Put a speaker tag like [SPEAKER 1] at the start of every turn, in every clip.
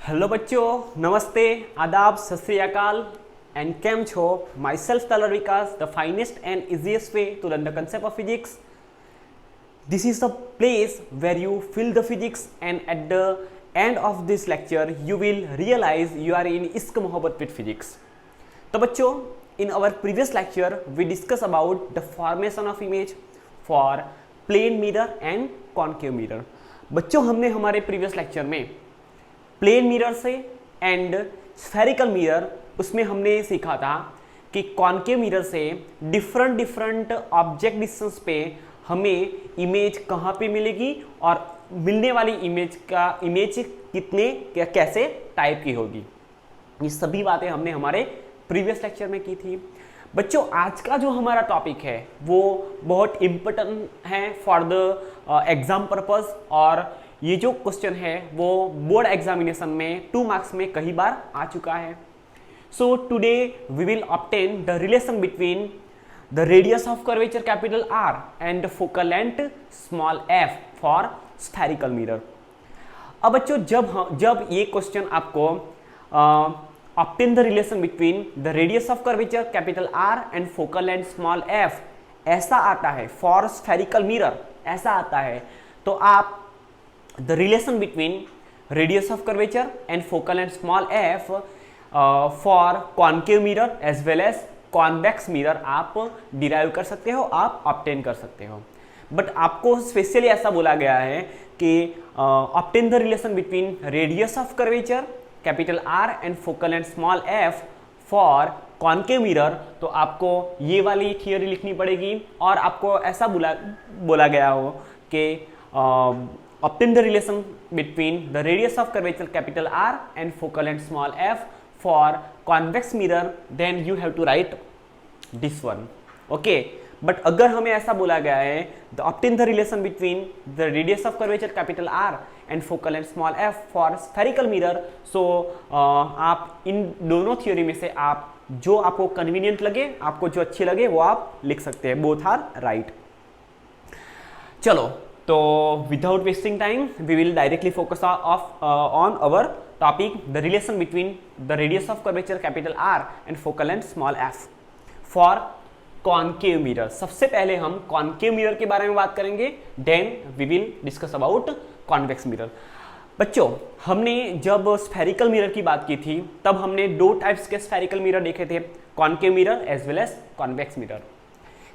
[SPEAKER 1] Hello बच्चों, नमस्ते, आदाब, सत श्री अकाल एंड केम छो। माई सेल्फ तलर Vikas, the finest and easiest way to learn the concept of physics. This is the place where you feel the physics and at the end of this lecture you will realize you are in इश्क मोहब्बत with physics. तो बच्चों, in our previous lecture we discuss about the formation of image for plane mirror and concave mirror. बच्चों, हमने हमारे previous lecture में plane mirror से and spherical mirror उसमें हमने सीखा था कि कॉन्केव मिरर से डिफरेंट ऑब्जेक्ट डिस्टेंस पे हमें इमेज कहाँ पे मिलेगी और मिलने वाली इमेज कितने कैसे टाइप की होगी। ये सभी बातें हमने हमारे प्रीवियस लेक्चर में की थी। बच्चों, आज का जो हमारा टॉपिक है वो बहुत इम्पोर्टेंट है फॉर द एग्जाम पर्पस, और ये जो क्वेश्चन है वो बोर्ड एग्जामिनेशन में 2 मार्क्स में कई बार आ चुका है। So today we will obtain the relation between the radius of curvature capital R and focal length small f for spherical mirror. अब बच्चों, जब ये क्वेश्चन आपको obtain the relation between the radius of curvature capital R and focal length small f ऐसा आता है for spherical mirror, ऐसा आता है, तो आप the relation between radius of curvature and focal length small f for concave mirror as well as convex mirror आप derive कर सकते हो, आप obtain कर सकते हो। बट आपको स्पेशली ऐसा बोला गया है कि obtain the relation between radius of curvature capital R and focal length small f for concave mirror, तो आपको ये वाली थियोरी लिखनी पड़ेगी और आपको ऐसा बोला गया हो कि obtain the relation between the radius of curvature capital R and focal length small f for convex mirror, then you have to write this one. Okay, but अगर हमें ऐसा बोला गया है the obtain the relation between the radius of curvature capital R and focal length small f for spherical mirror, so आप इन दोनों theory में से आप जो आपको कन्वीनियंट लगे, आपको जो अच्छी लगे वो आप लिख सकते हैं। Both are right. चलो, तो without wasting time we will directly focus on our topic, the relation between the radius of curvature capital R and focal length small f for concave mirror। सबसे पहले हम concave mirror के बारे में बात करेंगे, then we will discuss about convex mirror। बच्चों, हमने जब spherical mirror की बात की थी तब हमने 2 टाइप्स के spherical mirror देखे थे, concave mirror as well as convex mirror।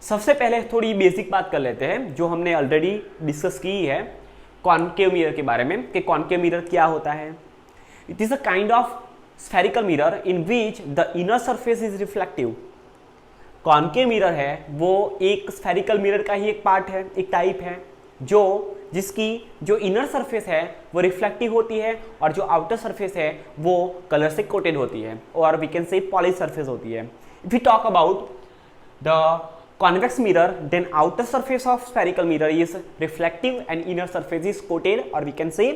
[SPEAKER 1] सबसे पहले थोड़ी बेसिक बात कर लेते हैं जो हमने ऑलरेडी डिस्कस की है कॉन्केव मिरर के बारे में कि कॉन्केव मिरर क्या होता है। It is a kind of spherical mirror in which the inner surface is reflective. Concave mirror है वो एक स्फेरिकल मिरर का ही एक पार्ट है, एक टाइप है जिसकी जो इनर सरफेस है वो रिफ्लेक्टिव होती है और जो आउटर सरफेस है वो कलर से कोटेड होती है, और we can say polish surface होती है। If you talk about the convex mirror, then outer surface of spherical mirror is reflective and inner surface is coated, or we can say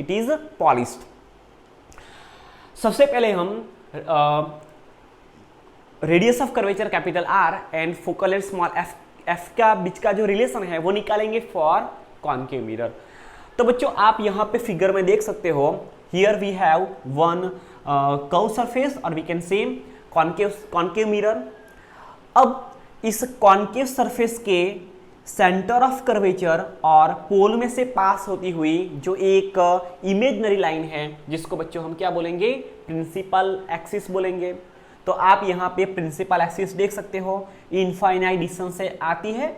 [SPEAKER 1] it is polished। सबसे पहले हम radius of curvature capital R and focal length small f का बीच का जो relation है वो निकालेंगे for concave mirror. तो बच्चों, आप यहाँ पे फिगर में देख सकते हो, here we have one curve surface और we can say concave mirror. अब इस कॉन्केव सरफेस के सेंटर ऑफ कर्वेचर और पोल में से पास होती हुई जो एक इमेजनरी लाइन है जिसको बच्चों हम क्या बोलेंगे, प्रिंसिपल एक्सिस बोलेंगे। तो आप यहाँ पे प्रिंसिपल एक्सिस देख सकते हो, इनफाइनाइट डिस्टेंस से आती है,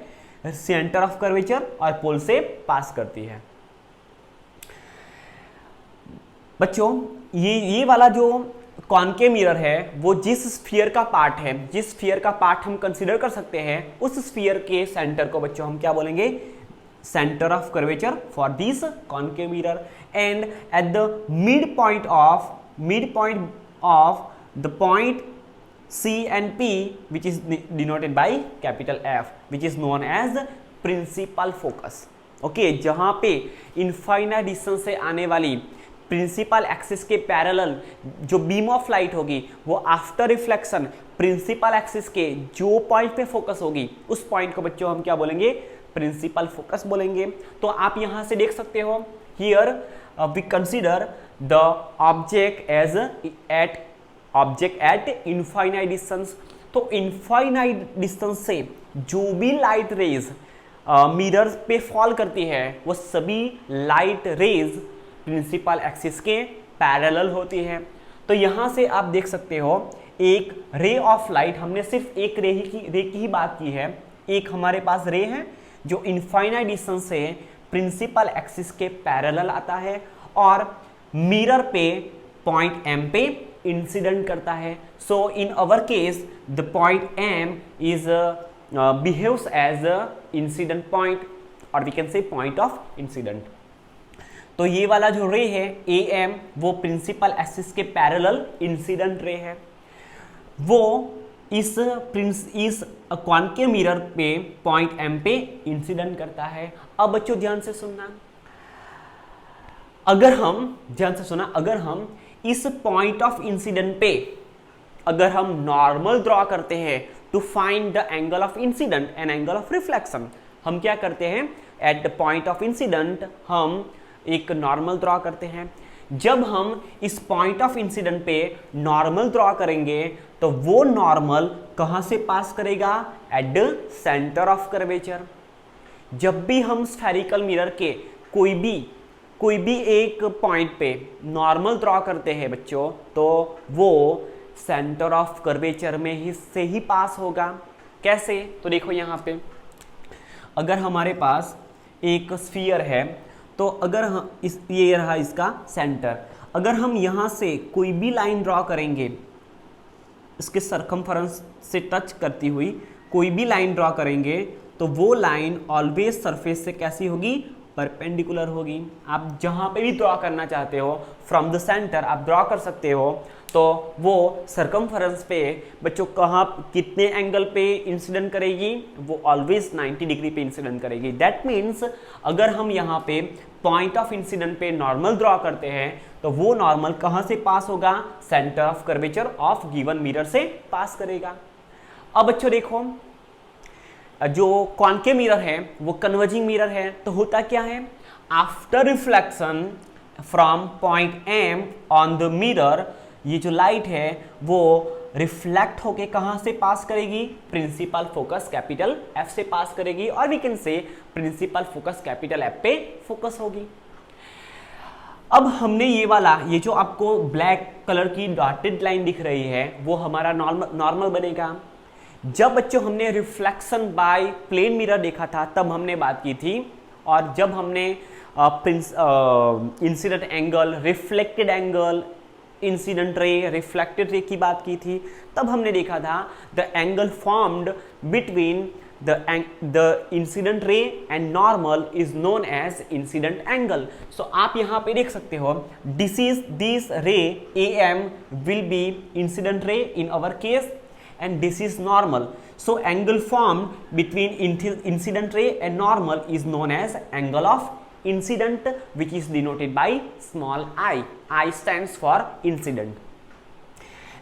[SPEAKER 1] सेंटर ऑफ कर्वेचर और पोल से पास करती है। बच्चों, ये वाला जो कॉन्केव मिरर है वो जिस स्फीयर का पार्ट है, जिस स्फीयर का पार्ट हम कंसीडर कर सकते हैं, उस स्फीयर के सेंटर को बच्चों हम क्या बोलेंगे, centre of curvature for this concave mirror. And at the mid point of the point C and P which is denoted by capital F which is known as principal focus। Okay, जहां पे infinite distance से आने वाली principal axis के parallel जो beam of light होगी वो after reflection principal axis के जो पॉइंट पे फोकस होगी उस पॉइंट को बच्चों हम क्या बोलेंगे, प्रिंसिपल फोकस बोलेंगे। तो आप यहां से देख सकते हो, here we consider the object at infinite distance. तो इनफाइनाइट डिस्टेंस से जो भी लाइट रेज मिरर पे फॉल करती है वो सभी लाइट रेज प्रिंसिपल एक्सिस के पैरेलल होती है। तो यहां से आप देख सकते हो एक रे ऑफ लाइट, हमने सिर्फ एक रे की ही बात की है। एक हमारे पास रे है जो इनफाइनाइट डिस्टेंस से प्रिंसिपल एक्सिस के पैरेलल आता है और मिरर पे पॉइंट M पे इंसिडेंट करता है। So in our case the point M is behaves as a incident point or we can say point of incident। तो ये वाला जो रे है AM वो प्रिंसिपल एक्सिस के पैरेलल इंसिडेंट रे है, वो इस कॉन्केव मिरर पे पॉइंट M पे इंसिडेंट करता है। अब बच्चों ध्यान से सुनना, अगर हम इस पॉइंट ऑफ इंसिडेंट पे अगर हम नॉर्मल ड्रॉ करते हैं to find the angle of incident and angle of reflection, हम क्या करते हैं at the point of incident हम एक नॉर्मल ड्रॉ करते हैं। जब हम इस पॉइंट ऑफ इंसिडेंट पे नॉर्मल ड्रॉ करेंगे तो वो नॉर्मल कहां से पास करेगा, at the centre of curvature. जब भी हम स्फेरिकल मिरर के कोई भी एक पॉइंट पे नॉर्मल ड्रॉ करते हैं बच्चों, तो वो सेंटर ऑफ कर्वेचर में से ही पास होगा। कैसे, तो देखो यहाँ पे अगर हमारे पास एक स्फीयर है तो अगर हम ये रहा इसका सेंटर, अगर हम यहाँ से कोई भी लाइन ड्रॉ करेंगे इसके सरकमफेरेंस से टच करती हुई कोई भी लाइन ड्रॉ करेंगे तो वो लाइन ऑलवेज सरफेस से कैसी होगी, परपेंडिकुलर होगी। आप जहां पे भी ड्रॉ करना चाहते हो फ्रॉम द सेंटर आप ड्रॉ कर सकते हो, तो वो सरकमफेरेंस पे बच्चों कहाँ कितने एंगल पे इंसिडेंट करेगी, वो ऑलवेज 90 डिग्री पे इंसिडेंट करेगी। दैट मीन्स अगर हम यहाँ पे पॉइंट ऑफ इंसिडेंट पे नॉर्मल ड्रॉ करते हैं तो वो नॉर्मल कहाँ से पास होगा, centre of curvature of given mirror से पास करेगा। अब बच्चों देखो जो कॉन्केव मिरर है वो कन्वर्जिंग मिरर है, तो होता क्या है, after reflection from point M on the mirror, ये जो लाइट है वो रिफ्लेक्ट होके कहां से पास करेगी, प्रिंसिपल फोकस कैपिटल F से पास करेगी, और we can say principal focus capital F पे फोकस होगी। अब हमने ये जो आपको ब्लैक कलर की डॉटेड लाइन दिख रही है वो हमारा नॉर्मल बनेगा। जब बच्चों हमने रिफ्लेक्शन बाय प्लेन मिरर देखा था तब हमने बात की थी, और जब हमने incident angle, reflected angle, incident ray, reflected ray की बात की थी, तब हमने देखा था the angle formed between the incident ray and normal is known as incident angle. So आप यहाँ पे देख सकते हो दिस रे AM will be incident ray in our case and this is normal. So angle formed between incident ray and normal is known as angle of incident, which is denoted by small I. I stands for incident.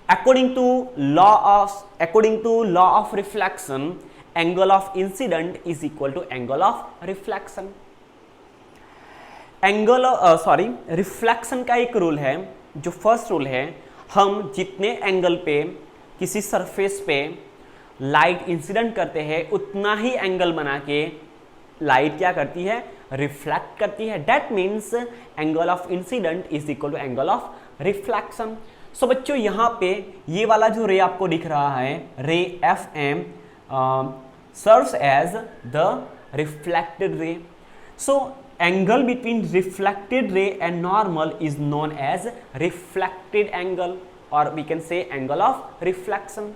[SPEAKER 1] According to law of reflection, angle of incident is equal to angle of reflection. Reflection का एक rule है, जो first rule है, हम जितने angle पे किसी surface पे लाइट इंसिडेंट करते हैं उतना ही एंगल बना के लाइट क्या करती है, रिफ्लेक्ट करती है। That means angle of incident is equal to angle of reflection. So बच्चों यहाँ पे ये वाला जो रे आपको दिख रहा है, ray FM serves as the reflected ray. So angle between reflected ray and normal is known as reflected angle, और we can say angle of reflection.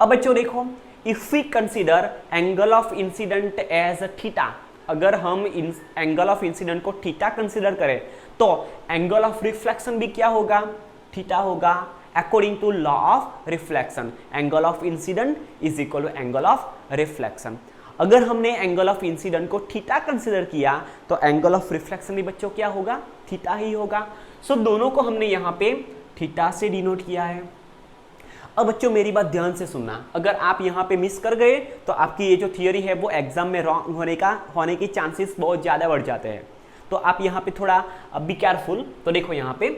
[SPEAKER 1] अब बच्चों देखो, if we consider angle of incident as theta, अगर हम angle of incident को theta consider करें तो angle of reflection भी क्या होगा, थीटा होगा। According to law of reflection angle of incident is equal to angle of reflection. अगर हमने एंगल ऑफ इंसिडेंट को थीटा कंसिडर किया तो एंगल ऑफ रिफ्लेक्शन भी बच्चों क्या होगा, थीटा ही होगा। सो दोनों को हमने यहाँ पे थीटा से डिनोट किया है। अब बच्चों मेरी बात ध्यान से सुनना, अगर आप यहाँ पे मिस कर गए तो आपकी ये जो थियरी है वो एग्जाम में रॉन्ग होने की चांसेस बहुत ज़्यादा बढ़ जाते हैं। तो आप यहाँ पे थोड़ा बी केयरफुल। तो देखो यहाँ पे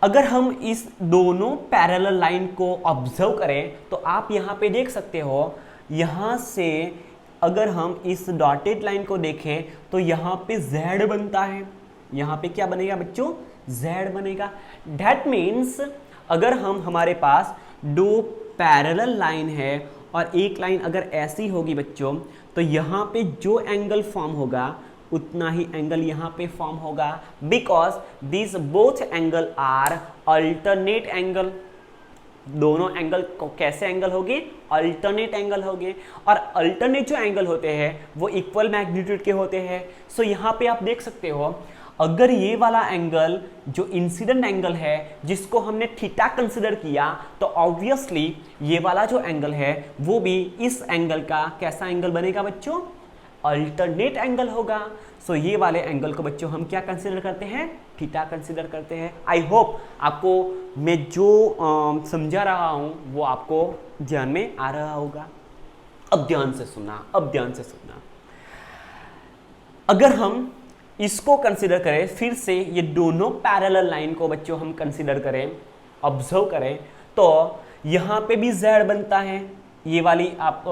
[SPEAKER 1] अगर हम इस दोनों पैरेलल लाइन को ऑब्जर्व करें तो आप यहाँ पे देख सकते हो, यहाँ से अगर हम इस डॉटेड लाइन को देखें तो यहाँ पे Z बनता है। यहाँ पे क्या बनेगा बच्चों? Z बनेगा। दैट मीन्स अगर हमारे पास दो पैरेलल लाइन है और एक लाइन अगर ऐसी होगी बच्चों, तो यहाँ पे जो एंगल फॉर्म होगा उतना ही एंगल यहाँ पे फॉर्म होगा, because this both angle are alternate angle. दोनों एंगल कैसे एंगल होंगे? अल्टरनेट एंगल होंगे, और अल्टरनेट जो एंगल होते हैं वो इक्वल मैग्नीट्यूड के होते हैं। सो यहाँ पे आप देख सकते हो, अगर ये वाला एंगल जो इंसिडेंट एंगल है जिसको हमने थीटा कंसिडर किया, तो ऑब्वियसली ये वाला जो एंगल है वो भी इस एंगल का कैसा एंगल बनेगा बच्चों? अल्टरनेट एंगल होगा। सो ये वाले एंगल को बच्चों हम क्या कंसिडर करते हैं? थीटा कंसिडर करते हैं। आई होप आपको मैं जो समझा रहा हूं वो आपको ध्यान में आ रहा होगा। अब ध्यान से सुनना, अगर हम इसको कंसिडर करें, फिर से ये दोनों पैरेलल लाइन को बच्चों हम कंसिडर करें, ऑब्जर्व करें, तो यहाँ पे भी Z बनता है। ये वाली आप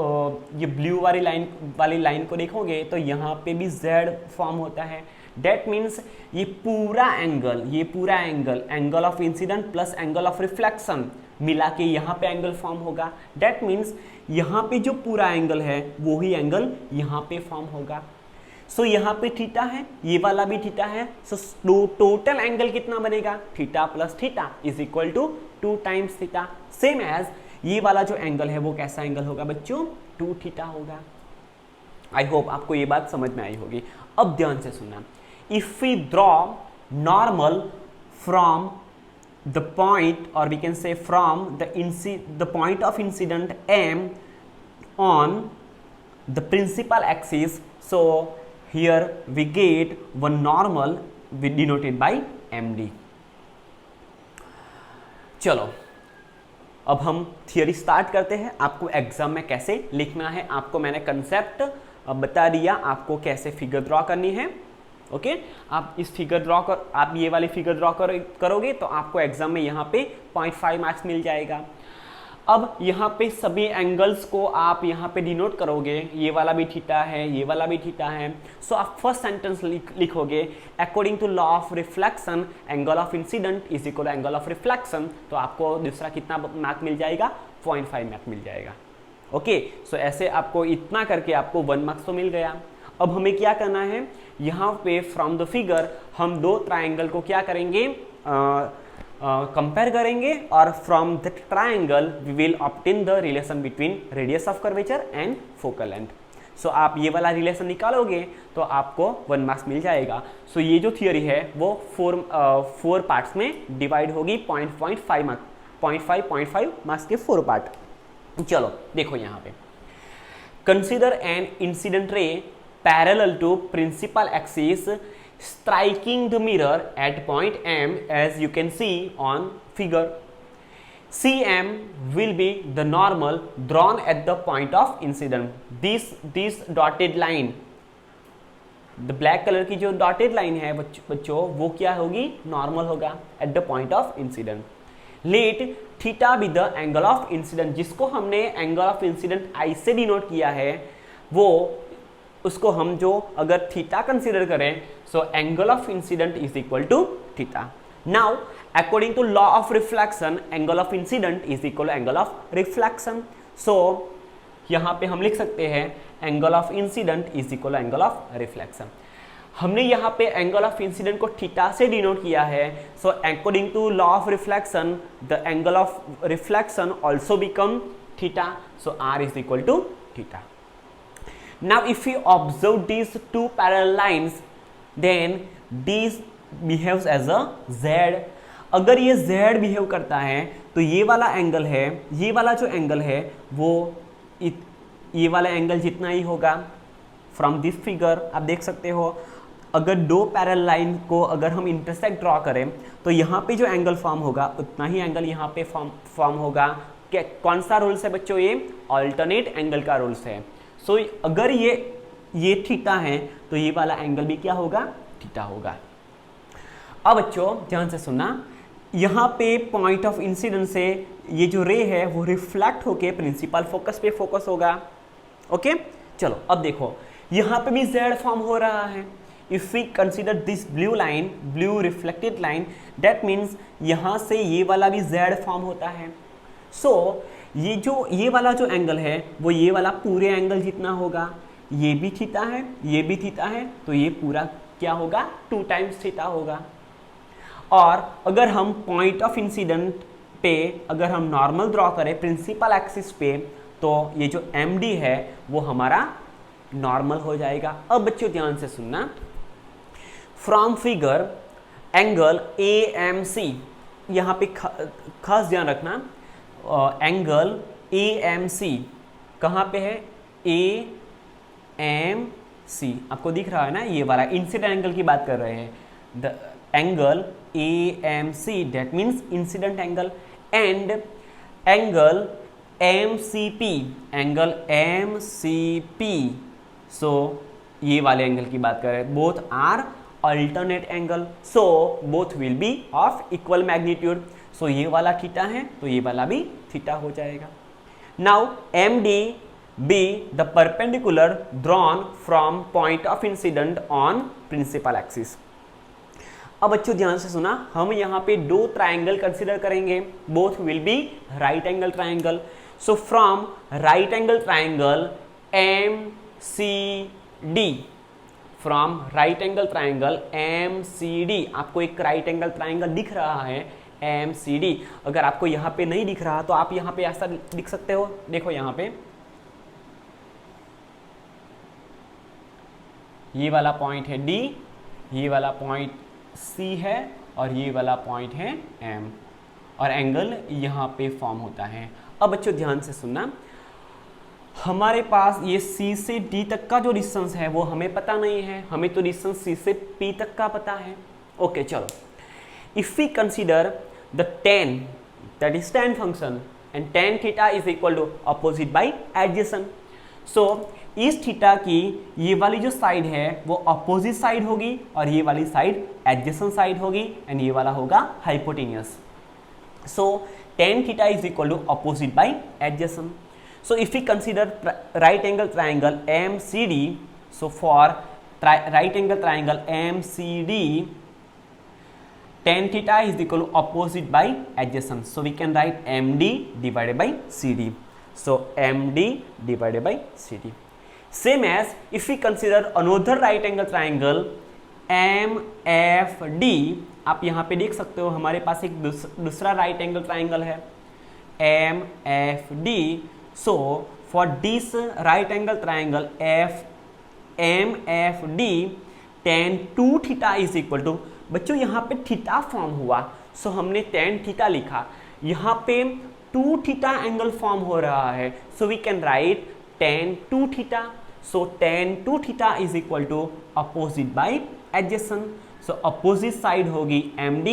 [SPEAKER 1] ये ब्लू वाली लाइन को देखोगे तो यहाँ पे भी Z फॉर्म होता है। डेट मीन्स ये पूरा angle of incident plus angle of reflection मिला के यहाँ पे एंगल फॉर्म होगा। डेट मीन्स यहाँ पे जो पूरा एंगल है वो ही एंगल यहाँ पे फॉर्म होगा। सो यहाँ पे थीटा है, ये वाला भी थीटा है। सो टोटल एंगल कितना बनेगा? Theta plus theta is equal to 2 times theta. Same as ये वाला जो एंगल है वो कैसा एंगल होगा बच्चों? 2 थीटा होगा। आई होप आपको ये बात समझ में आई होगी। अब ध्यान से सुनना, if we draw normal from the point, और we can say from the point of incidence M on the principal axis, so here we get one normal denoted by MD। चलो अब हम थियरी स्टार्ट करते हैं। आपको exam में कैसे लिखना है, आपको मैंने कंसेप्ट बता दिया, आपको कैसे फिगर ड्रॉ करनी है। ओके, आप इस फिगर ड्रॉ कर, आप ये वाली फिगर ड्रॉ करोगे तो आपको एग्जाम में यहाँ पे 0.5 मार्क्स मिल जाएगा। अब यहाँ पे सभी एंगल्स को आप यहाँ पे डिनोट करोगे, ये वाला भी थीटा है, ये वाला भी थीटा है। सो आप फर्स्ट सेंटेंस लिखोगे, according to law of reflection angle of incident is equal angle of reflection. तो आपको दूसरा कितना मार्क मिल जाएगा? 0.5 मार्क मिल जाएगा। ओके, सो ऐसे आपको इतना करके आपको 1 मार्क्स तो मिल गया। अब हमें क्या करना है, यहाँ पे फ्रॉम द फिगर हम दो ट्राइंगल को क्या करेंगे? कंपेयर करेंगे, और from the triangle we will obtain the relation between radius of curvature and focal length. So आप ये वाला रिलेशन निकालोगे तो आपको 1 मार्क्स मिल जाएगा। सो ये जो थियोरी है वो 4 पार्ट्स में डिवाइड होगी, 0.5 मार्क्स के 4 पार्ट। चलो देखो यहाँ पे, consider an incident ray parallel to principal axis striking the mirror at point M, as you can see on figure. CM will be the normal drawn at the point of incident. This dotted line, the black color की जो dotted line है बच्चों, वो क्या होगी? Normal होगा at the point of incident। Let theta be the angle of incident, जिसको हमने angle of incident I से डिनोट किया है, वो उसको हम जो अगर थीटा कंसीडर करें, so angle of incident is equal to theta. Now according to law of reflection angle of incident is equal angle of reflection. So यहाँ पे हम लिख सकते हैं angle of incident is equal angle of reflection. हमने यहाँ पे angle of incident को थीटा से डिनोट किया है। So according to law of reflection the angle of reflection also become theta. So R is equal to theta. Now if we observe these two parallel lines, then these behaves as a Z। अगर ये Z behave करता है तो ये वाला angle है, ये वाला जो एंगल है वो ये वाला एंगल जितना ही होगा। फ्रॉम दिस फिगर आप देख सकते हो, अगर दो पैरेलल लाइन को अगर हम इंटरसेक्ट ड्रॉ करें तो यहाँ पे जो एंगल फॉर्म होगा उतना ही एंगल यहाँ पे फॉर्म होगा। कौन सा रूल्स है बच्चों? ये अल्टरनेट एंगल का रूल्स है। सो अगर ये थीटा है तो ये वाला एंगल भी क्या होगा? थीटा होगा। अब बच्चों ध्यान से सुनना, यहाँ पे पॉइंट ऑफ इंसिडेंस से ये जो रे है वो रिफ्लेक्ट होके प्रिंसिपल फोकस पे फोकस होगा। ओके चलो अब देखो यहाँ पे भी z फॉर्म हो रहा है। If we consider this blue line, blue reflected line, that means यहाँ से ये वाला भी z फॉर्म होता है। सो ये वाला जो एंगल है वो ये वाला पूरे एंगल जितना होगा, ये भी थीटा है, ये भी थीटा है, तो ये पूरा क्या होगा 2 टाइम्स थीटा होगा। और अगर हम पॉइंट ऑफ इंसिडेंट पे अगर हम नॉर्मल ड्रॉ करें प्रिंसिपल एक्सिस पे, तो ये जो MD है वो हमारा नॉर्मल हो जाएगा। अब बच्चों ध्यान से सुनना, फ्रॉम फिगर एंगल AMC, यहाँ पे खास ध्यान रखना, एंगल AMC कहाँ पे है, AMC आपको दिख रहा है ना, ये वाला इंसिडेंट एंगल की बात कर रहे हैं, the angle AMC that means incident angle, and angle MCP, angle MCP, so ये वाले एंगल की बात कर रहे हैं, both are alternate angle, so both will be of equal magnitude. So ये वाला थीटा है तो ये वाला भी थीटा हो जाएगा। Now MD be the perpendicular drawn from point of incident on principal axis। अब बच्चों ध्यान से सुना, हम यहाँ पे 2 ट्राइंगल कंसिडर करेंगे, both will B right angle triangle. So from right angle triangle MCD, from right angle triangle MCD, आपको एक राइट एंगल ट्राइंगल दिख रहा है MCD। अगर आपको यहाँ पे नहीं दिख रहा तो आप यहाँ पे ऐसा लिख सकते हो, देखो यहाँ पे ये वाला पॉइंट है D, ये वाला पॉइंट C है और ये वाला पॉइंट है M, और एंगल यहाँ पे फॉर्म होता है। अब बच्चों ध्यान से सुनना, हमारे पास ये C से D तक का जो डिस्टेंस है वो हमें पता नहीं है, हमें तो डिस्टेंस C से P तक का पता है। ओके चलो, if we consider the tan, that is tan function, and tan theta is equal to opposite by adjacent, so इस थीटा की ये वाली जो साइड है वो अपोजिट साइड होगी और ये वाली साइड एडजेसेंट साइड होगी, एंड ये वाला होगा hypotenuse. So tan theta is equal to opposite by adjacent. So if we consider right angle triangle MCD, so for right angle triangle MCD, tan theta is equal to opposite by adjacent, so we can write MD divided by CD. So MD divided by CD. Same as if we consider another right angle triangle MFD, आप यहाँ पे देख सकते हो हमारे पास एक दूसरा right angle triangle है MFD. So for this right angle triangle MFD, tan 2 theta is equal to, बच्चों यहाँ पे थीटा फॉर्म हुआ, सो हमने tan थीटा लिखा, यहाँ पे 2 थीटा एंगल फॉर्म हो रहा है, so we can write tan 2 theta. So tan 2 theta is equal to opposite by adjacent, so opposite side होगी MD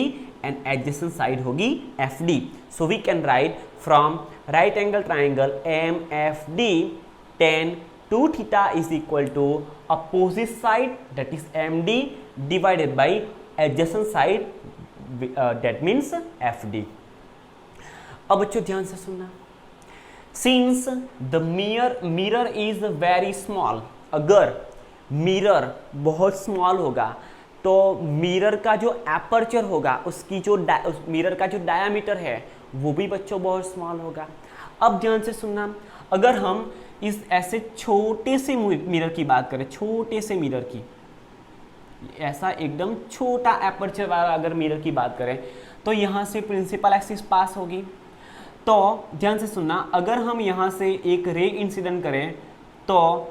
[SPEAKER 1] एंड एडजेसेंट साइड होगी FD. So we can write from right angle triangle MFD, tan 2 theta is equal to opposite side, that is MD, divided by adjacent side, that means FD. अब बच्चों ध्यान से सुनना, since the mirror is very small, अगर mirror बहुत small होगा तो mirror का जो एपर्चर होगा, उसकी जो मिरर का जो डायामीटर है वो भी बच्चों बहुत स्मॉल होगा। अब ध्यान से सुनना, अगर हम इस ऐसे छोटे से मिरर की बात करें, छोटे से मिरर की, ऐसा एकदम छोटा एपर्चर वाला अगर मिरर की बात करें, तो यहाँ से प्रिंसिपल एक्सिस पास होगी। तो ध्यान से सुनना, अगर हम यहाँ से एक रे इंसिडेंट करें तो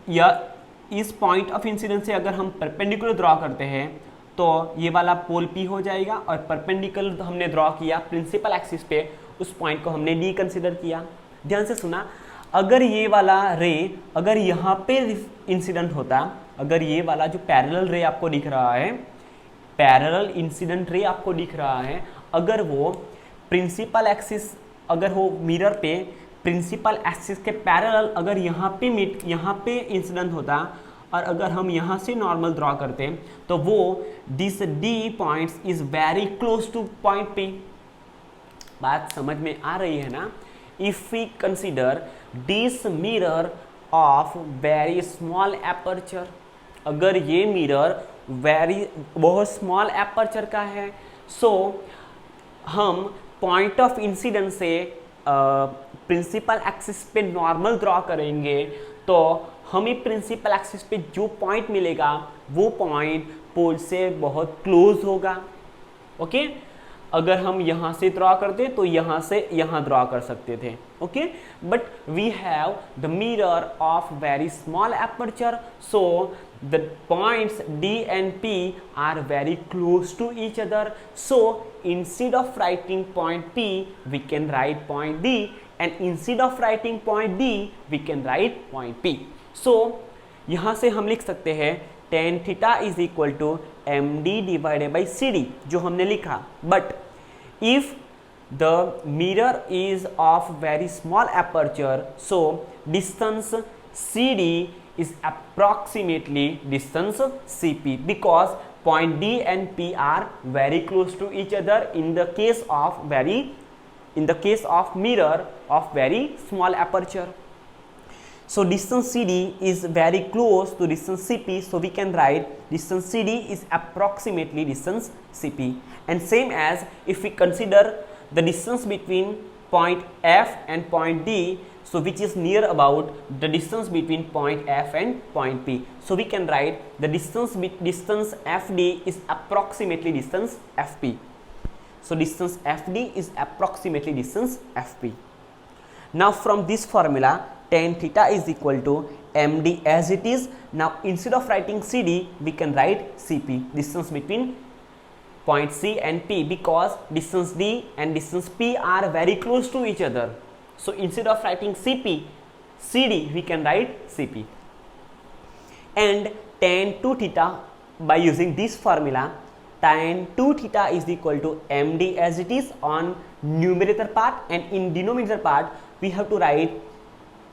[SPEAKER 1] या इस पॉइंट ऑफ इंसिडेंट से अगर हम परपेंडिकुलर ड्रॉ करते हैं तो ये वाला पोल P हो जाएगा, और परपेंडिकुलर हमने ड्रॉ किया प्रिंसिपल एक्सिस पे, उस पॉइंट को हमने D कंसिडर किया। ध्यान से सुना, अगर ये वाला रे अगर यहाँ पे इंसिडेंट होता, अगर ये वाला जो पैरेलल रे आपको दिख रहा है, पैरेलल इंसिडेंट रे आपको दिख रहा है, अगर वो प्रिंसिपल एक्सिस, अगर वो मिरर पे प्रिंसिपल एक्सिस के पैरेलल अगर यहाँ पे इंसिडेंट होता और अगर हम यहाँ से नॉर्मल ड्रॉ करते हैं तो वो this D points is very close to point P. बात समझ में आ रही है ना? If we consider this mirror of very small aperture, अगर ये मिरर बहुत स्मॉल एपर्चर का है, सो हम पॉइंट ऑफ इंसिडेंस से प्रिंसिपल एक्सिस पे नॉर्मल ड्रॉ करेंगे तो हमें प्रिंसिपल एक्सिस पे जो पॉइंट मिलेगा वो पॉइंट पोल से बहुत क्लोज होगा। ओके, अगर हम यहाँ से ड्रॉ करते तो यहाँ से यहाँ ड्रॉ कर सकते थे। Okay, but we have the mirror of very small aperture, so the points D and P are very close to each other, so instead of writing point P we can write point D, and instead of writing point D we can write point P. So यहाँ से हम लिख सकते हैं tan theta is equal to MD divided by CD जो हमने लिखा, but if the mirror is of very small aperture, so distance CD is approximately distance CP because point D and P are very close to each other in the case of mirror of very small aperture. So distance CD is very close to distance CP, so we can write distance CD is approximately distance CP. And same as if we consider the distance between point F and point D, so which is near about the distance between point F and point P, so we can write the distance FD is approximately distance FP. So distance FD is approximately distance FP. Now from this formula tan theta is equal to MD as it is. Now instead of writing CD we can write CP, distance between point C and P, because distance D and distance P are very close to each other. So instead of writing CP, CD we can write CP. And tan 2 theta, by using this formula, tan 2 theta is equal to MD as it is on numerator part, and in denominator part we have to write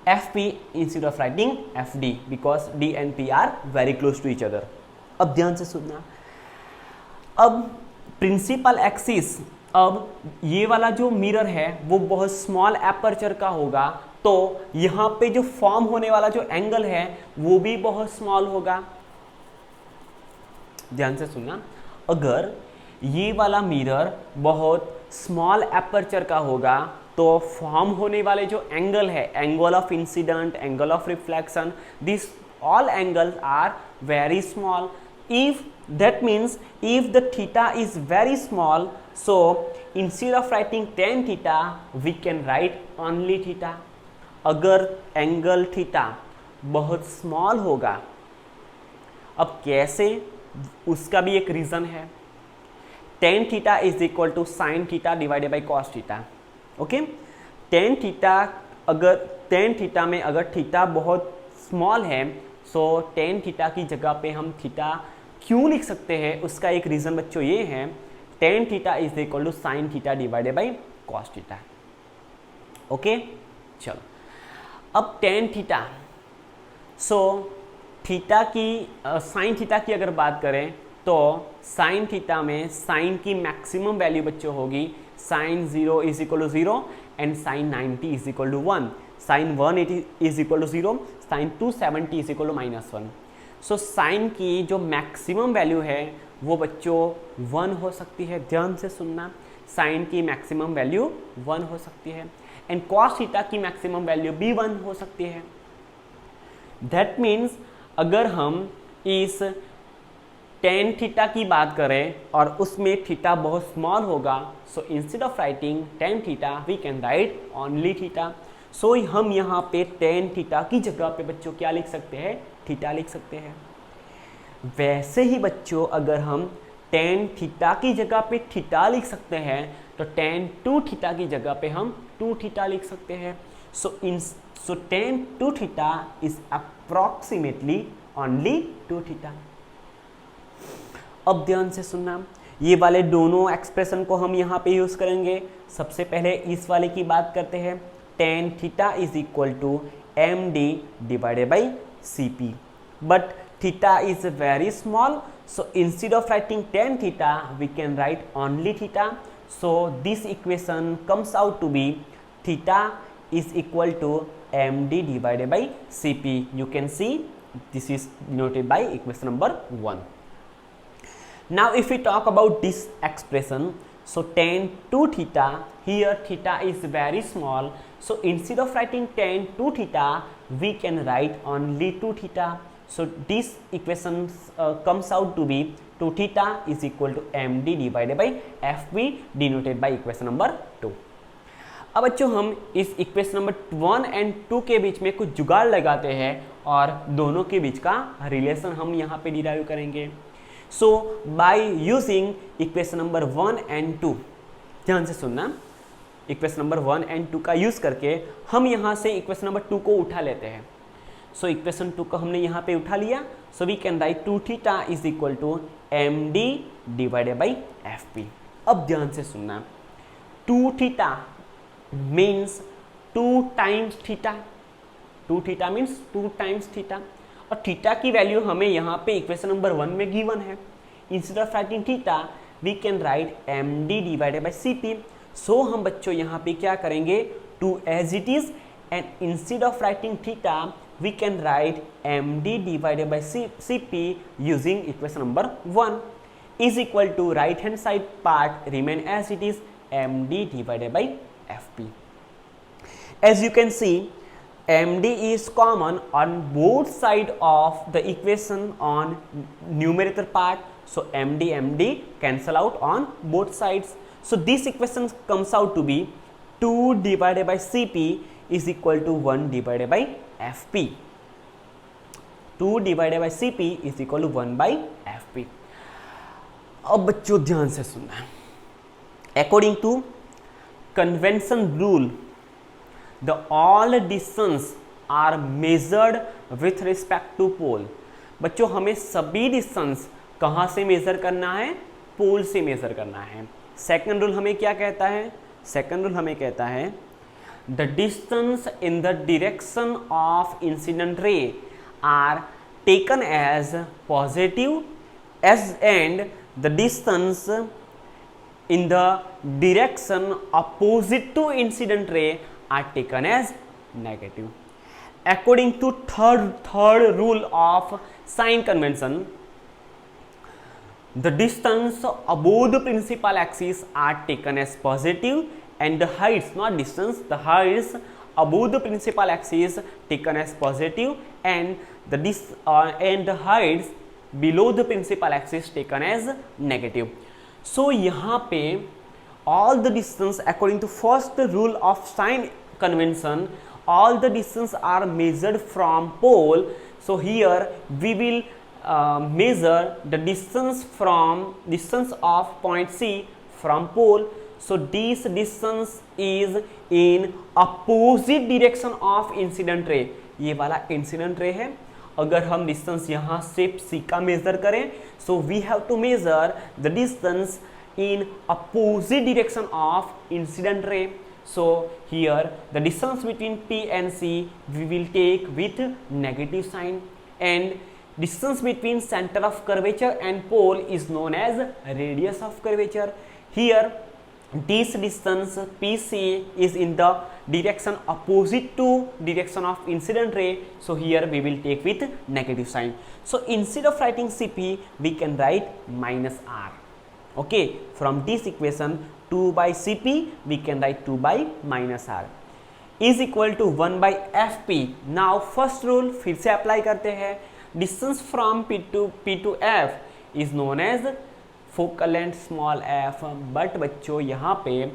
[SPEAKER 1] FP instead of writing FD because D and P are very close to each other. अब ध्यान से सुनना, अब principal axis, अब ये वाला जो mirror है वो बहुत स्मॉल एपर्चर का होगा, तो यहाँ पे जो फॉर्म होने वाला जो एंगल है वो भी बहुत स्मॉल होगा। ध्यान से सुनना, अगर ये वाला मिरर बहुत स्मॉल एपर्चर का होगा तो फॉर्म होने वाले जो एंगल है, angle of incident, angle of reflection, this all angles are very small. If that means if the theta is very small, so instead of writing tan theta we can write only theta. अगर angle theta बहुत small होगा, अब कैसे, उसका भी एक reason है. tan theta is equal to sine theta divided by cos theta. Okay, tan theta में अगर थीटा बहुत स्मॉल है, सो tan थीटा की जगह पे हम थीटा क्यों लिख सकते हैं, उसका एक रीज़न बच्चों ये है, tan theta is equal to sine theta divided by cos theta. Okay, चलो अब tan थीटा, सो थीटा की साइन थीटा की अगर बात करें तो साइन थीटा में साइन की मैक्सिमम वैल्यू बच्चों होगी sine 0 is equal to 0 and sine 90 is equal to 1, sine 180 is equal to 0, sine 270 is equal to -1. So sine की जो मैक्सिमम वैल्यू है वो बच्चों 1 हो सकती है. ध्यान से सुनना, साइन की मैक्सिमम वैल्यू 1 हो सकती है एंड कॉस थीटा की मैक्सिमम वैल्यू भी 1 हो सकती है. दैट मीन्स अगर हम इस tan थीटा की बात करें और उसमें थीटा बहुत स्मॉल होगा, so instead of writing tan theta we can write only theta. So हम यहाँ पे tan थीटा की जगह पे बच्चों क्या लिख सकते हैं, थीटा लिख सकते हैं. वैसे ही बच्चों अगर हम tan थीटा की जगह पे थीटा लिख सकते हैं तो tan 2 थीटा की जगह पे हम 2 थीटा लिख सकते हैं. सो tan 2 theta is approximately only 2 theta. अब ध्यान से सुनना, ये वाले दोनों एक्सप्रेशन को हम यहाँ पे यूज़ करेंगे. सबसे पहले इस वाले की बात करते हैं, tan theta is equal to M D divided by C P. But theta is very small, so instead of writing tan theta we can write only theta. So this equation comes out to be theta is equal to md divided by cp. You can see this is denoted by equation number 1. Now if we talk about this expression, so tan 2 theta, here theta is very small, so instead of writing tan 2 theta we can write only 2 theta. So this equation comes out to be 2 theta is equal to md divided by fb denoted by equation number 2. अब बच्चों हम इस equation number 1 and 2 के बीच में कुछ जुगाड़ लगाते हैं और दोनों के बीच का रिलेशन हम यहाँ पे डिराइव करेंगे. So by using equation number 1 and 2, ध्यान से सुनना, इक्वेशन नंबर 1 एंड 2 का यूज करके हम यहाँ से इक्वेशन नंबर 2 को उठा लेते हैं. सो इक्वेशन 2 को हमने यहाँ पे उठा लिया, so we can write 2 theta is equal to M D divided by F P. अब ध्यान से सुनना, 2 theta means 2 times theta, 2 theta means 2 times theta, और थीटा की वैल्यू हमें यहाँ पे इक्वेशन नंबर 1 में गिवन है. Instead of writing theta we can write M D divided by C P. So हम बच्चों यहाँ पे क्या करेंगे, 2 as it is, and instead of writing theta we can write md divided by cp using equation number 1 is equal to right hand side part remain as it is md divided by fp. As you can see, md is common on both side of the equation on numerator part, so md cancel out on both sides. So this equation comes out to be 2 divided by cp is equal to 1 divided by fp. 2 divided by cp is equal to 1 by fp. अब बच्चों ध्यान से सुनना है, according to convention rule the all distance are measured with respect to pole. बच्चों हमें सभी distance कहाँ से मेजर करना है, पोल से मेजर करना है. सेकंड रूल हमें क्या कहता है, सेकंड रूल हमें कहता है the distance in the direction of incident ray are taken as positive as and the distance in the direction opposite to incident ray are taken as negative. According to third rule of sign convention, the distance above the principal axis are taken as positive and the heights, not distance, the heights above the principal axis taken as positive and the heights below the principal axis taken as negative. So यहाँ पे all the distance according to first rule of sign convention, all the distance are measured from pole. So here we will measure the distance of point C from pole. So this distance is in opposite direction of incident ray. ये वाला incident ray है. अगर हम distance यहाँ से C का measure करें, so we have to measure the distance in opposite direction of incident ray. So here the distance between P and C we will take with negative sign, and distance between center of curvature and pole is known as radius of curvature. Here this distance PC is in the direction opposite to direction of incident ray, so here we will take with negative sign. So instead of writing CP we can write minus R. Okay, from this equation 2 by Cp we can write 2 by minus R is equal to 1 by Fp. Now first rule फिर से apply करते हैं. Distance from P to F is known as focal length small f, but बच्चों यहाँ पे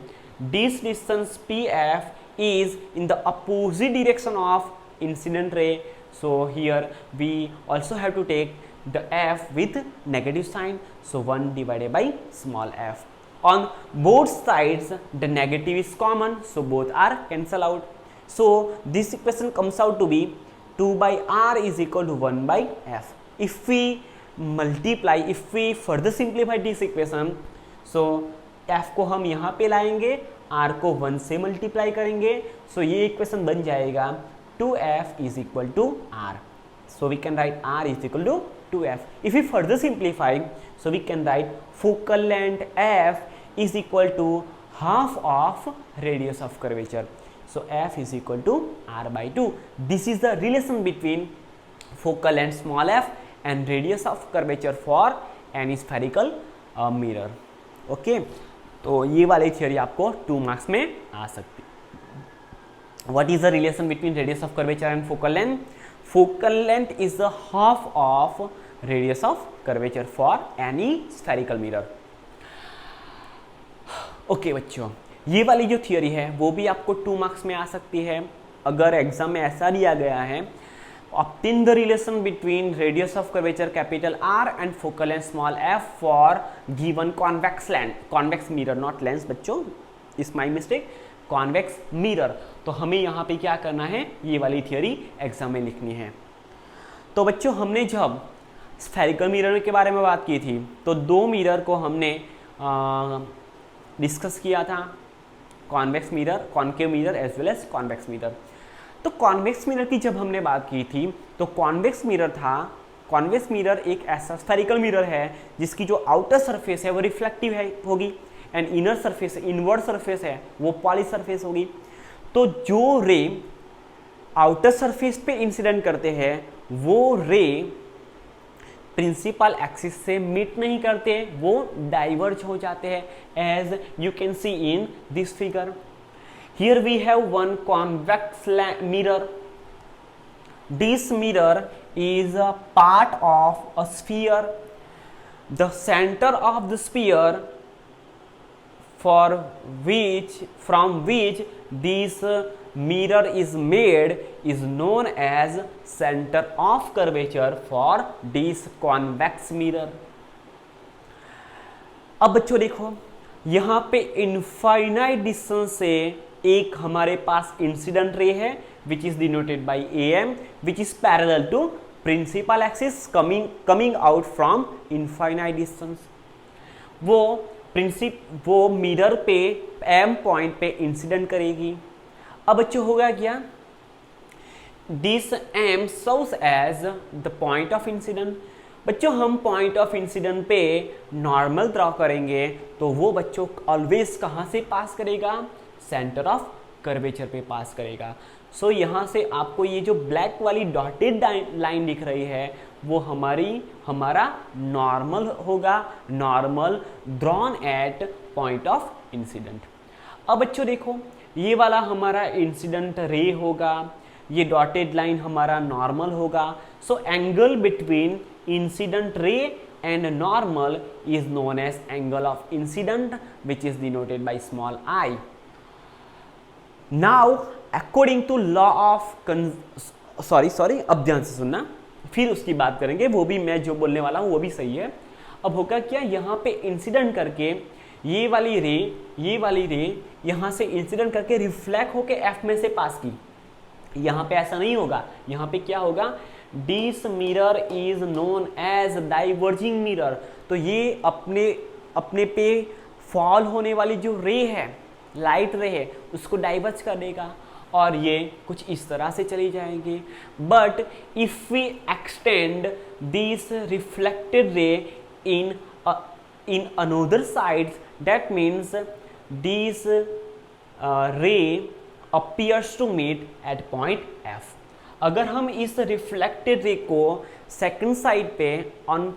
[SPEAKER 1] this distance PF is in the opposite direction of incident ray, so here we also have to take the f with negative sign, so 1 divided by small f. On both sides the negative is common, so both are cancel out. So this equation comes out to be 2 by R is equal to 1 by F. If we multiply, if we further simplify this equation, so F को हम यहाँ पे लाएंगे, R को 1 से multiply करेंगे, so ये equation बन जाएगा 2F is equal to R. So we can write r is equal to 2f. If we further simplify, so we can write focal length f is equal to half of radius of curvature. So f is equal to r by 2. This is the relation between focal length small f and radius of curvature for any spherical mirror. Okay, तो ये वाली theory आपको 2 marks में आ सकती है. What is the relation between radius of curvature and focal length? Focal length is the half of radius of curvature for any spherical mirror. Okay बच्चों, ये वाली जो थियोरी है वो भी आपको 2 मार्क्स में आ सकती है. अगर एग्जाम में ऐसा दिया गया है, obtain the relation between radius of curvature capital R and focal length small f for given convex mirror, not lens बच्चों, is my mistake, convex mirror. तो हमें यहाँ पे क्या करना है, ये वाली थियोरी एग्जाम में लिखनी है. तो बच्चों हमने जब स्फेरिकल मिरर के बारे में बात की थी तो 2 मिरर को हमने डिस्कस किया था, convex mirror, concave mirror as well as convex mirror. तो कॉन्वेक्स मिरर की जब हमने बात की थी तो कॉन्वेक्स मिरर एक ऐसा स्फेरिकल मिरर है जिसकी जो आउटर सरफेस है वो रिफ्लेक्टिव है होगी and inner surface, inward surface है वो पॉली सरफेस होगी. तो जो रे आउटर सरफेस पे इंसिडेंट करते हैं वो रे प्रिंसिपल एक्सिस से मीट नहीं करते, वो डाइवर्ज हो जाते हैं, as you can see in this figure. Here we have one convex mirror. This mirror is a part of a sphere. The center of the sphere from which this mirror is made is known as center of curvature for this convex mirror. अब बच्चों देखो यहाँ पे infinite distance से एक हमारे पास incident ray है which is denoted by AM, which is parallel to principal axis coming out from infinite distance. वो मिरर पे M पॉइंट पे इंसिडेंट करेगी. अब बच्चों होगा क्या, this M serves as the point of incident. बच्चों हम पॉइंट ऑफ इंसिडेंट पे नॉर्मल ड्रॉ करेंगे तो वो बच्चों ऑलवेज कहाँ से पास करेगा, सेंटर ऑफ कर्वेचर पे पास करेगा. सो यहाँ से आपको ये जो ब्लैक वाली डॉटेड लाइन दिख रही है वो हमारा नॉर्मल होगा, normal drawn at point of incident. अब बच्चों देखो ये वाला हमारा इंसिडेंट रे होगा, ये डॉटेड लाइन हमारा नॉर्मल होगा. So angle between incident ray and normal is known as angle of incident, which is denoted by small I. Now according to law of sorry अब ध्यान से सुनना, फिर उसकी बात करेंगे, वो भी मैं जो बोलने वाला हूँ वो भी सही है. अब होगा क्या, यहाँ पे इंसिडेंट करके ये वाली रे यहाँ से इंसिडेंट करके रिफ्लेक्ट होके F में से पास की. यहाँ पे ऐसा नहीं होगा, यहाँ पे क्या होगा, this mirror is known as diverging mirror. तो ये अपने पे फॉल होने वाली जो रे है, लाइट रे है, उसको डाइवर्ज कर देगा और ये कुछ इस तरह से चली जाएंगी. But if we extend this reflected ray in another sides, that means this ray appears to meet at point F. अगर हम इस रिफ्लेक्टेड रे को सेकंड साइड पे on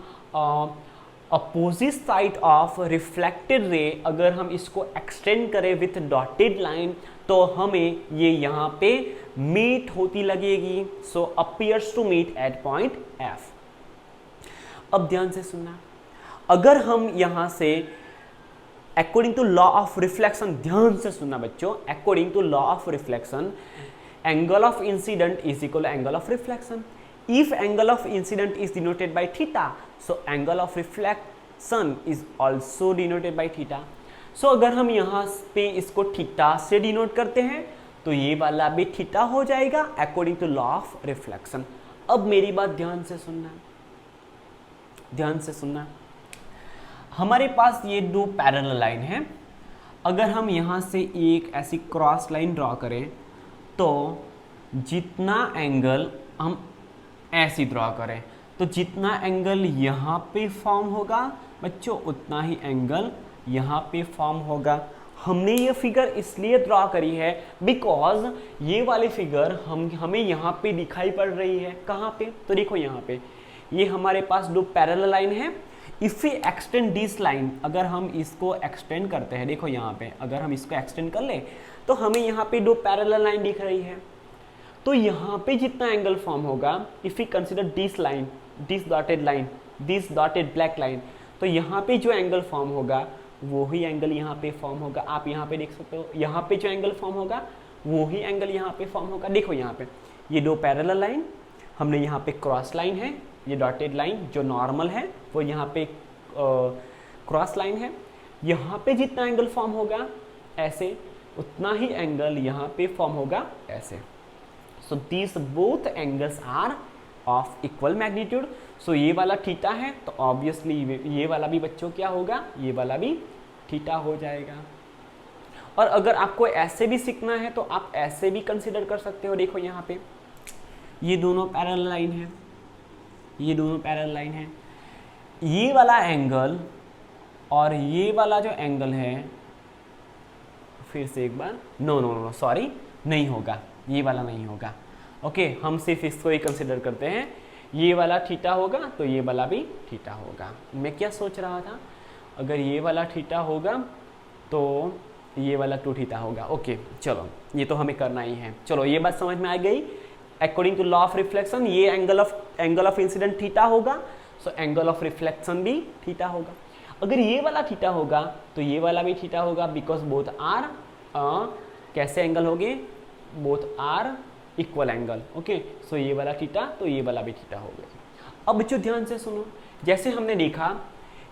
[SPEAKER 1] opposite side of reflected ray अगर हम इसको एक्सटेंड करें with dotted line तो हमें ये यहाँ पे मीट होती लगेगी. So appears to meet at point F. अब ध्यान से सुनना, अगर हम यहाँ से according to law of reflection, ध्यान से सुनना बच्चों, according to law of reflection angle of incident is equal to angle of reflection. If angle of incident is denoted by theta, so angle of reflection is also denoted by theta. So अगर हम यहाँ पे इसको theta से denote करते हैं तो ये वाला भी थीटा हो जाएगा according to law of reflection. अब मेरी बात ध्यान से सुनना, हमारे पास ये 2 पैरेलल लाइन है. अगर हम यहाँ से एक ऐसी क्रॉस लाइन ड्रॉ करें तो जितना एंगल हम ऐसी ड्रॉ करें, तो जितना एंगल यहाँ पे फॉर्म होगा बच्चों उतना ही एंगल यहाँ पे फॉर्म होगा। हमने ये फिगर इसलिए ड्रॉ करी है बिकॉज ये वाली फिगर हमें यहाँ पे दिखाई पड़ रही है। कहाँ पे? तो देखो यहाँ पे ये हमारे पास दो पैरेलल लाइन है। If we extend this line, अगर हम इसको एक्सटेंड करते हैं, देखो यहाँ पे अगर हम इसको एक्सटेंड कर ले तो हमें यहाँ पे दो पैरेलल लाइन दिख रही है। तो यहाँ पे जितना एंगल फॉर्म होगा, if you consider this line, this dotted line, this dotted black line, तो यहाँ पे जो एंगल फॉर्म होगा वो ही एंगल यहाँ पे फॉर्म होगा। आप यहाँ पे देख सकते हो, यहाँ पे जो एंगल फॉर्म होगा वो ही एंगल यहाँ पे फॉर्म होगा। देखो यहाँ पे ये दो पैरेलल लाइन, हमने यहाँ पे क्रॉस लाइन है, ये डॉटेड लाइन जो नॉर्मल है वो यहाँ पे क्रॉस लाइन है। यहाँ पे जितना एंगल फॉर्म होगा ऐसे, उतना ही एंगल यहाँ पे फॉर्म होगा ऐसे। So these both angles are of equal magnitude. So ये वाला थीटा है तो ऑब्वियसली ये वाला भी बच्चों क्या होगा, ये वाला भी थीटा हो जाएगा। और अगर आपको ऐसे भी सीखना है तो आप ऐसे भी कंसिडर कर सकते हो। देखो यहाँ पे ये दोनों पैरेलल लाइन है, ये दोनों पैरेलल लाइन है। ये वाला एंगल और ये वाला जो एंगल है, फिर से एक बार, नो सॉरी, नहीं होगा, ये वाला नहीं होगा। ओके, हम सिर्फ इसको ही कंसिडर करते हैं। ये वाला थीटा होगा तो ये वाला भी थीटा होगा। मैं क्या सोच रहा था, अगर ये वाला थीटा होगा तो ये वाला 2 थीटा होगा। ओके चलो, ये तो हमें करना ही है। चलो ये बात समझ में आ गई। According to law of reflection ये एंगल ऑफ इंसिडेंट थीटा होगा, सो एंगल ऑफ रिफ्लेक्शन भी थीटा होगा। अगर ये वाला थीटा होगा तो ये वाला भी थीटा होगा, बिकॉज बोथ आर कैसे एंगल होंगे, both are equal angle. Okay, so ये वाला थीटा तो ये वाला भी थीटा हो गया। अब बच्चों ध्यान से सुनो, जैसे हमने देखा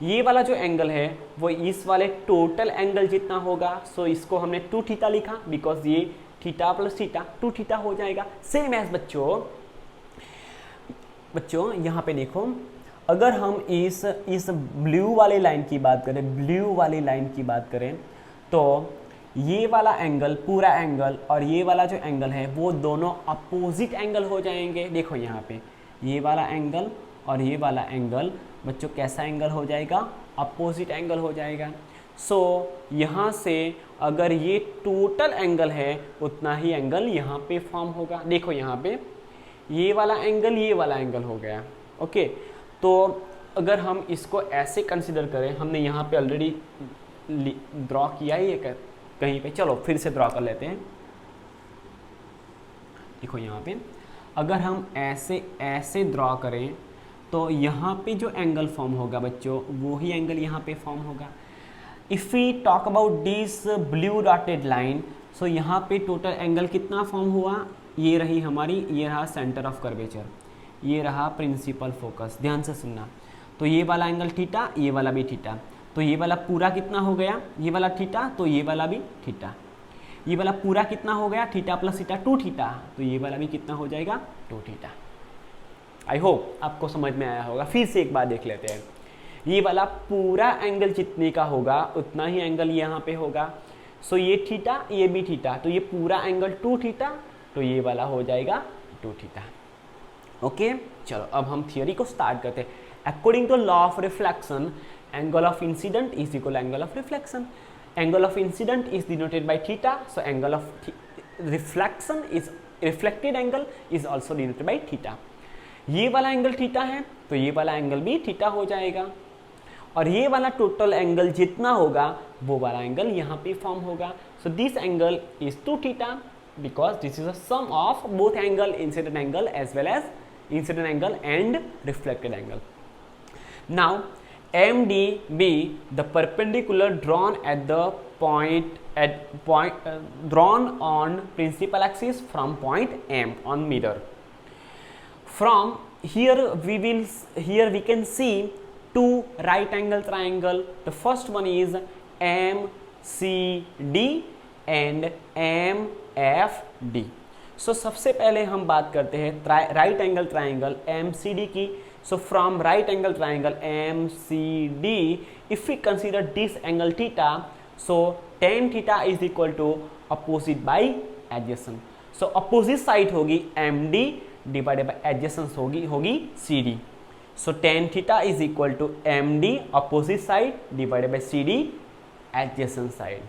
[SPEAKER 1] ये वाला जो एंगल है वो इस वाले टोटल एंगल जितना होगा, सो इसको हमने 2 थीटा लिखा, बिकॉज ये थीटा प्लस थीटा 2 थीटा हो जाएगा। सेम एज बच्चों यहाँ पे देखो, अगर हम इस ब्लू वाली लाइन की बात करें, ब्लू वाली लाइन की बात करें, तो ये वाला एंगल, पूरा एंगल और ये वाला जो एंगल है वो दोनों अपोजिट एंगल हो जाएंगे। देखो यहाँ पे ये वाला एंगल और ये वाला एंगल बच्चों कैसा एंगल हो जाएगा, अपोजिट एंगल हो जाएगा। सो यहाँ से अगर ये टोटल एंगल है उतना ही एंगल यहाँ पे फॉर्म होगा। देखो यहाँ पे ये वाला एंगल हो गया। ओके, तो अगर हम इसको ऐसे कंसिडर करें, हमने यहाँ पे ऑलरेडी ड्रॉ किया ही है कहीं पे, चलो फिर से ड्रॉ कर लेते हैं। देखो यहाँ पे अगर हम ऐसे ड्रॉ करें तो यहाँ पे जो एंगल फॉर्म होगा बच्चों वो ही एंगल यहाँ पे फॉर्म होगा। If we talk about this blue dotted line, so यहाँ पे टोटल एंगल कितना फॉर्म हुआ, ये रही हमारी, ये रहा सेंटर ऑफ कर्वेचर, ये रहा प्रिंसिपल फोकस। ध्यान से सुनना, तो ये वाला एंगल थीटा, ये वाला भी थीटा, तो ये वाला पूरा कितना हो गया, ये वाला थीटा, तो ये वाला भी थीटा। ये वाला पूरा कितना हो गया, थीटा प्लस थीटा 2 थीटा, तो ये वाला भी कितना हो जाएगा, 2 थीटा। आई होप आपको समझ में आया होगा। फिर से एक बार देख लेते हैं, ये वाला पूरा एंगल जितने का होगा उतना ही एंगल यहाँ पे होगा। सो ये थीटा, ये भी थीटा, तो ये पूरा एंगल 2 थीटा, तो ये वाला हो जाएगा 2 थीटा। ओके, चलो अब हम थियोरी को स्टार्ट करते हैं। According to law of reflection, angle of incident is equal to angle of reflection. Angle of incident is denoted by theta, so angle of reflection is reflected angle is also denoted by theta. ये वाला angle theta है तो ये वाला angle भी theta हो जाएगा, और ये वाला टोटल एंगल जितना होगा वो वाला एंगल यहाँ पे फॉर्म होगा। So this angle is 2 theta because this is a sum of both angle, incident angle as well as incident angle and reflected angle. Now MD be the perpendicular drawn at the point drawn on principal axis from point M on mirror. From here we can see 2 right angle triangle. The first one is MCD and MFD. So सबसे पहले हम बात करते हैं right angle triangle MCD की। So from right angle triangle MCD, if we consider this angle theta, so tan theta is equal to opposite by adjacent. So opposite side होगी MD, divided by एडजेसेंस होगी CD. So tan theta is equal to MD opposite side divided by CD adjacent side.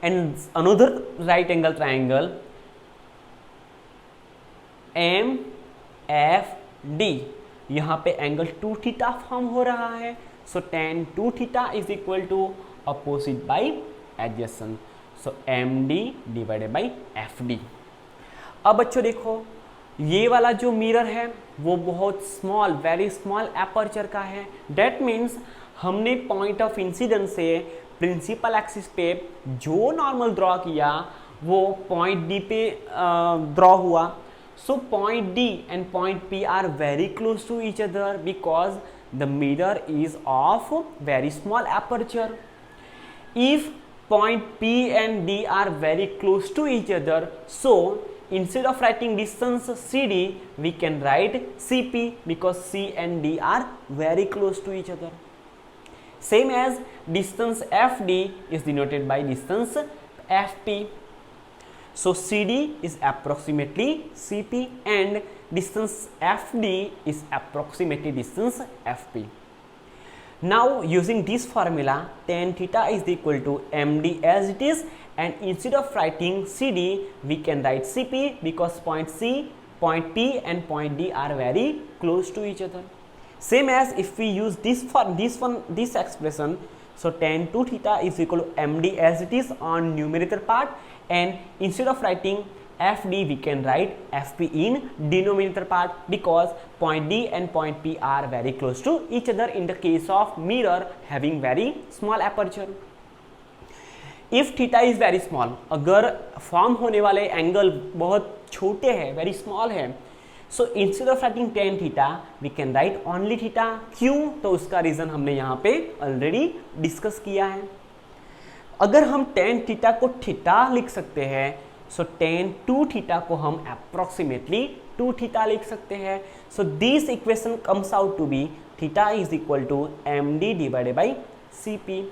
[SPEAKER 1] And another right angle triangle MFD, यहाँ पे angle 2 theta form हो रहा है. So tan 2 theta is equal to opposite by adjacent. So MD divided by FD. अब बच्चों देखो, ये वाला जो मिरर है वो बहुत स्मॉल, वेरी स्मॉल एपर्चर का है. डेट मीन्स हमने पॉइंट ऑफ इंसिडेंस से प्रिंसिपल एक्सिस पे जो नॉर्मल ड्रॉ किया वो पॉइंट D पे ड्रॉ हुआ. So point D and point P are very close to each other because the mirror is of very small aperture. If point P and D are very close to each other, so instead of writing distance CD, we can write CP because C and D are very close to each other. Same as distance FD is denoted by distance FP. So CD is approximately CP and distance FD is approximately distance FP. Now using this formula, tan theta is equal to MD as it is, and instead of writing CD, we can write CP because point C, point P and point D are very close to each other. Same as if we use this expression, so tan 2 theta is equal to MD as it is on numerator part, and instead of writing FD we can write FP in denominator part because point D and point P are very close to each other in the case of mirror having very small aperture. If theta is very small, अगर form होने वाले angle बहुत छोटे हैं, very small है, so instead of writing tan theta we can write only theta. क्यों? तो उसका रीजन हमने यहाँ पे ऑलरेडी डिस्कस किया है. अगर हम tan theta को थीटा लिख सकते हैं, सो tan 2 थीटा को हम अप्रोक्सीमेटली 2 थीटा लिख सकते हैं. So this equation comes out to be theta is equal to MD divided by CP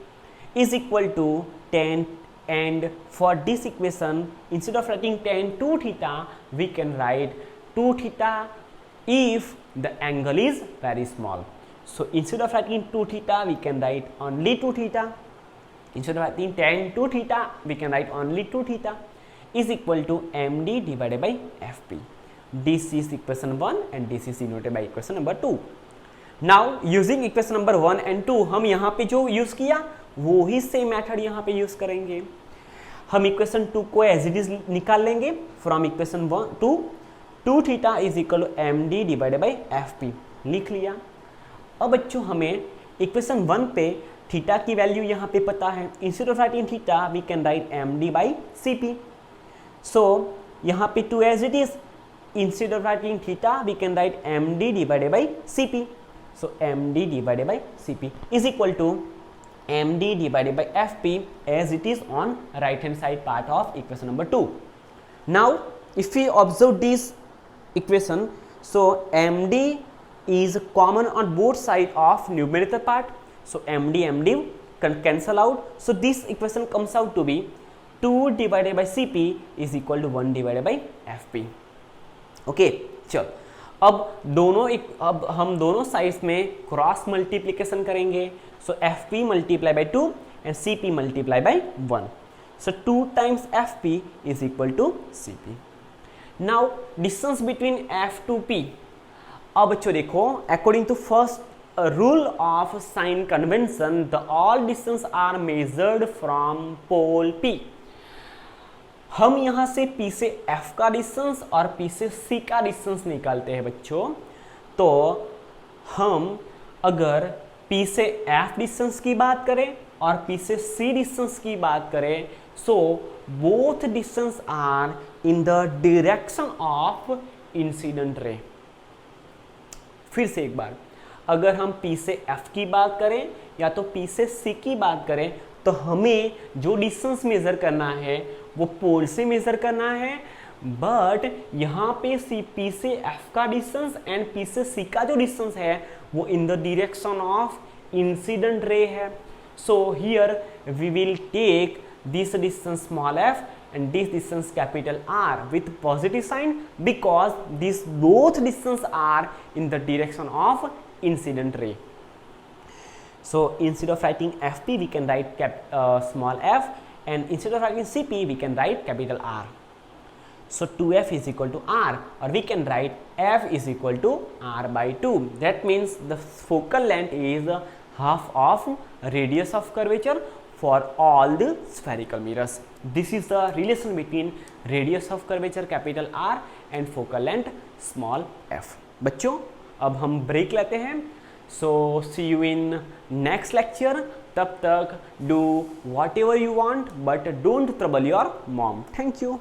[SPEAKER 1] is equal to tan, and for this equation instead of writing tan 2 theta we can write 2 theta if the angle is very small. So instead of writing 2 theta we can write only 2 theta. Instead of writing tan 2 theta we can write only 2 theta is equal to MD divided by FP. This is equation 1 and this is denoted by equation number 2. Now using equation number 1 and 2 हम यहाँ पे जो use किया वो ही same method यहाँ पे use करेंगे. हम इक्वेशन 2 को एज इट इज निकाल लेंगे from equation 2 theta is equal to MD divided by FP लिख लिया. अब बच्चों हमें इक्वेशन 1 पे थीटा की वैल्यू यहाँ पे पता है. Instead of writing theta we can write MD by CP. So यहाँ पे 2 as it is, instead of writing theta we can write MD divided by CP. So MD divided by CP is equal to MD divided by FP as it is on right hand side part of equation number 2. Now if we observe this equation, so MD is common on both sides of numerator part. So MD can cancel out. So this equation comes out to be 2 divided by CP is equal to 1 divided by FP. Okay, चलो अब हम दोनों sides में cross multiplication करेंगे. सो FP multiply by 2 and CP multiply by 1. So 2 times FP is equal to CP. Now distance between F to P. अब बच्चों देखो, according to first rule of sign convention, the all distance are measured from pole P. हम यहाँ से P से F का distance और P से C का डिस्टेंस निकालते हैं बच्चों. तो हम अगर P से F डिस्टेंस की बात करें और P से C डिस्टेंस की बात करें, so both distance are in the direction of incident ray. फिर से एक बार, अगर हम P से F की बात करें या तो P से C की बात करें, तो हमें जो डिस्टेंस मेजर करना है वो पोल से मेजर करना है. बट यहाँ पे P से F का डिस्टेंस एंड P से C का जो डिस्टेंस है वो in the direction of incident ray है. So here we will take this distance small f and this distance capital R with positive sign because these both distance are in the direction of incident ray. So instead of writing FP we can write small f, and instead of writing CP we can write capital R. So 2f is equal to R, or we can write f is equal to R by 2. That means the focal length is half of radius of curvature for all the spherical mirrors. This is the relation between radius of curvature capital R and focal length small f. बच्चों अब हम break लेते हैं. So see you in next lecture. तब तक do whatever you want but don't trouble your mom. Thank you.